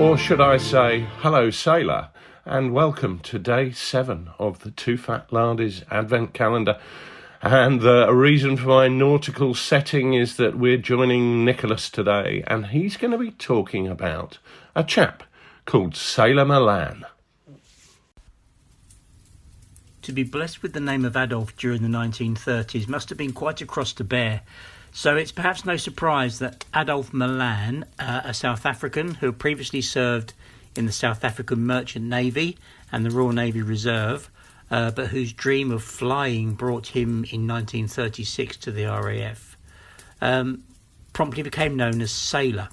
Or should I say, hello sailor, and welcome to day 7 of the TooFatLardies Advent Calendar. And the reason for my nautical setting is that we're joining Nicholas today, and he's going to be talking about a chap called Sailor Malan. To be blessed with the name of Adolf during the 1930s must have been quite a cross to bear. So it's perhaps no surprise that Adolf Malan, a South African who had previously served in the South African Merchant Navy and the Royal Navy Reserve, but whose dream of flying brought him in 1936 to the RAF, promptly became known as Sailor.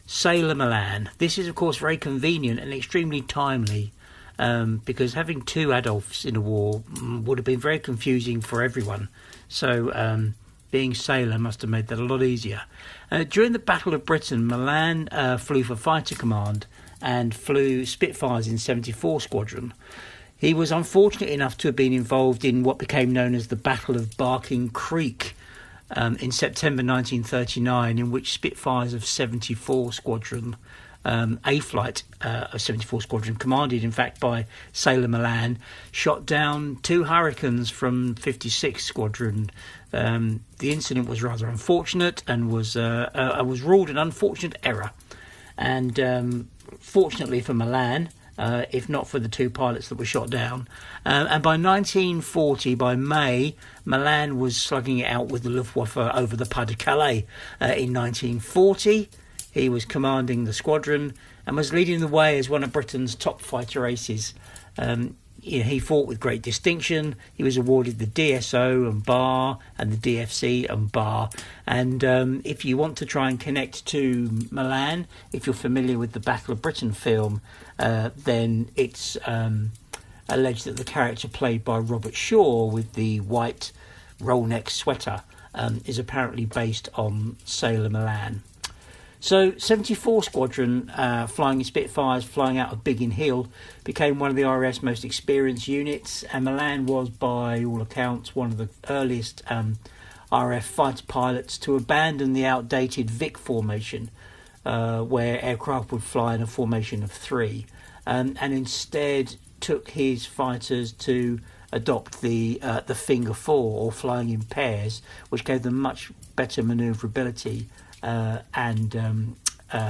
Sailor Malan. This is of course very convenient and extremely timely, because having two Adolfs in a war would have been very confusing for everyone. So being Sailor must have made that a lot easier. During the Battle of Britain, Malan flew for Fighter Command and flew Spitfires in 74 Squadron. He was unfortunate enough to have been involved in what became known as the Battle of Barking Creek in September 1939, in which Spitfires of 74 Squadron, A Flight of 74 Squadron, commanded in fact by Sailor Malan, shot down 2 Hurricanes from 56 Squadron. The incident was rather unfortunate and was ruled an unfortunate error. And fortunately for Malan, if not for the 2 pilots that were shot down, and by 1940, by May, Malan was slugging it out with the Luftwaffe over the Pas-de-Calais. In 1940, he was commanding the squadron and was leading the way as one of Britain's top fighter aces. He fought with great distinction. He was awarded the DSO and bar and the DFC and bar. And if you want to try and connect to Malan, if you're familiar with the Battle of Britain film, then it's alleged that the character played by Robert Shaw with the white roll-neck sweater is apparently based on Sailor Malan. So 74 Squadron, flying in Spitfires, flying out of Biggin Hill, became one of the RAF's most experienced units, and Malan was, by all accounts, one of the earliest RAF fighter pilots to abandon the outdated Vic formation, where aircraft would fly in a formation of 3, and instead took his fighters to adopt the Finger 4, or flying in pairs, which gave them much better manoeuvrability and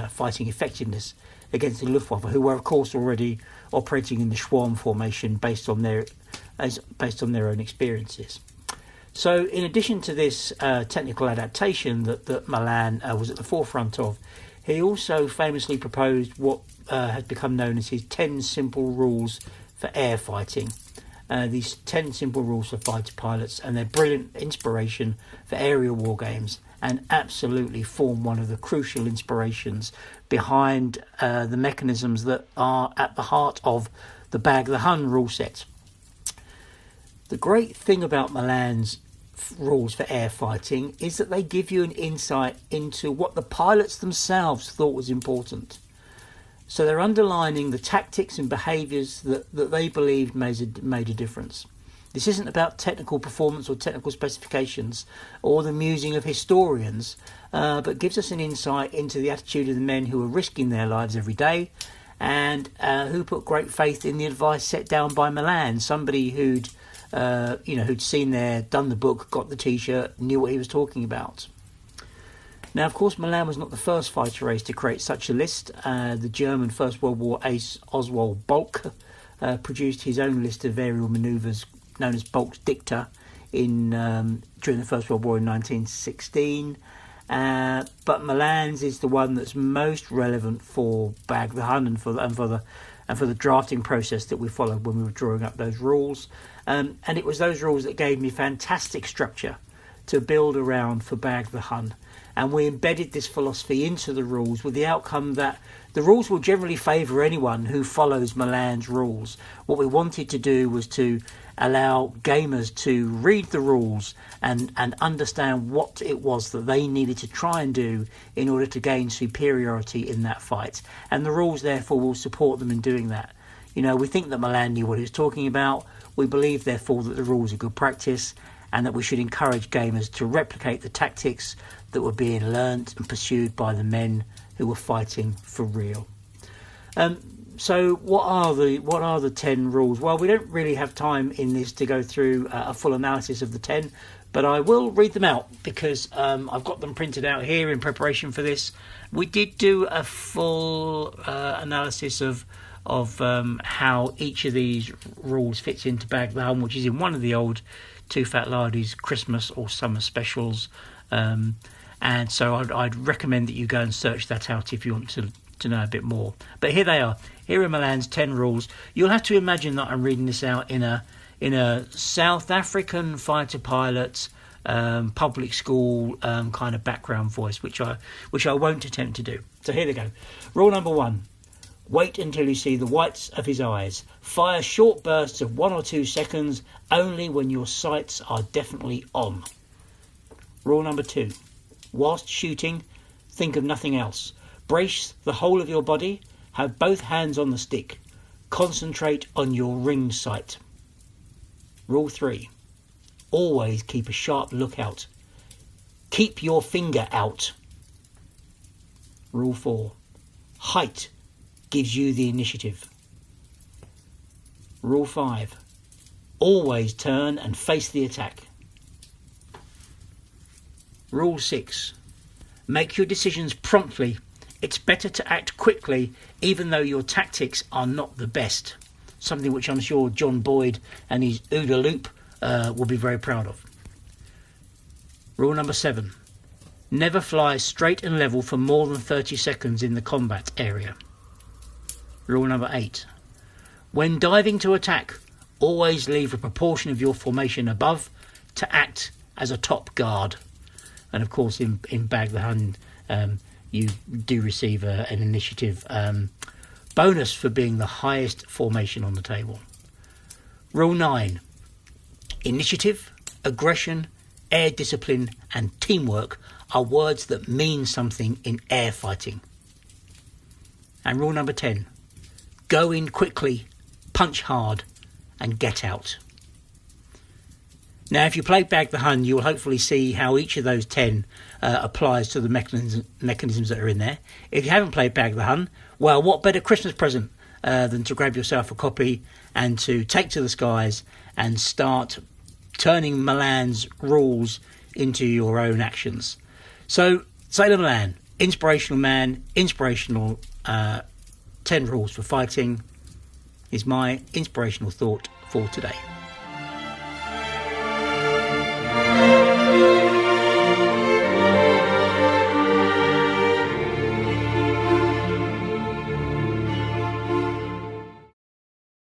fighting effectiveness against the Luftwaffe, who were of course already operating in the Schwarm formation based on their own experiences. So in addition to this technical adaptation that Malan was at the forefront of, he also famously proposed what has become known as his 10 simple rules for air fighting. These 10 simple rules for fighter pilots, and their brilliant inspiration for aerial war games, and absolutely form one of the crucial inspirations behind the mechanisms that are at the heart of the Bag the Hun rule set. The great thing about Malan's rules for air fighting is that they give you an insight into what the pilots themselves thought was important. So they're underlining the tactics and behaviours that they believed made a difference. This isn't about technical performance or technical specifications or the musing of historians, but gives us an insight into the attitude of the men who are risking their lives every day, and who put great faith in the advice set down by Malan, somebody who'd seen done the book, got the T-shirt, knew what he was talking about. Now, of course, Malan was not the first fighter ace to create such a list. The German First World War ace Oswald Bolk produced his own list of aerial manoeuvres known as Bolk's Dicta during the First World War in 1916. But Malan's is the one that's most relevant for Bag the Hun and for the drafting process that we followed when we were drawing up those rules. And it was those rules that gave me fantastic structure to build around for Bag the Hun. And we embedded this philosophy into the rules with the outcome that the rules will generally favour anyone who follows Malan's rules. What we wanted to do was to allow gamers to read the rules and understand what it was that they needed to try and do in order to gain superiority in that fight. And the rules, therefore, will support them in doing that. You know, we think that Malan knew what he was talking about. We believe, therefore, that the rules are good practice, and that we should encourage gamers to replicate the tactics that were being learnt and pursued by the men who were fighting for real. So what are the 10 rules? Well, we don't really have time in this to go through a full analysis of the 10, but I will read them out because I've got them printed out here in preparation for this. We did do a full analysis of how each of these rules fits into Bag the Hun, which is in one of the old TooFatLardies Christmas or summer specials. And so I'd recommend that you go and search that out if you want to know a bit more. But here they are. Here are Malan's 10 rules. You'll have to imagine that I'm reading this out in a South African fighter pilot public school kind of background voice, which I won't attempt to do. So here they go. Rule number 1. Wait until you see the whites of his eyes. Fire short bursts of 1 or 2 seconds only when your sights are definitely on. Rule number 2. Whilst shooting, think of nothing else. Brace the whole of your body. Have both hands on the stick. Concentrate on your ring sight. Rule 3. Always keep a sharp lookout. Keep your finger out. Rule 4. Height gives you the initiative. Rule 5. Always turn and face the attack. Rule 6. Make your decisions promptly. It's better to act quickly even though your tactics are not the best. Something which I'm sure John Boyd and his OODA loop will be very proud of. Rule number 7. Never fly straight and level for more than 30 seconds in the combat area. Rule number 8. When diving to attack, always leave a proportion of your formation above to act as a top guard. And of course in Bag the Hun you do receive an initiative bonus for being the highest formation on the table. Rule 9. Initiative, aggression, air discipline and teamwork are words that mean something in air fighting. And rule number 10. Go in quickly, punch hard and get out. Now, if you play Bag the Hun, you'll hopefully see how each of those 10 applies to the mechanisms that are in there. If you haven't played Bag the Hun, well, what better Christmas present than to grab yourself a copy and to take to the skies and start turning Malan's rules into your own actions. So, Sailor Malan, inspirational man, inspirational 10 rules for fighting is my inspirational thought for today.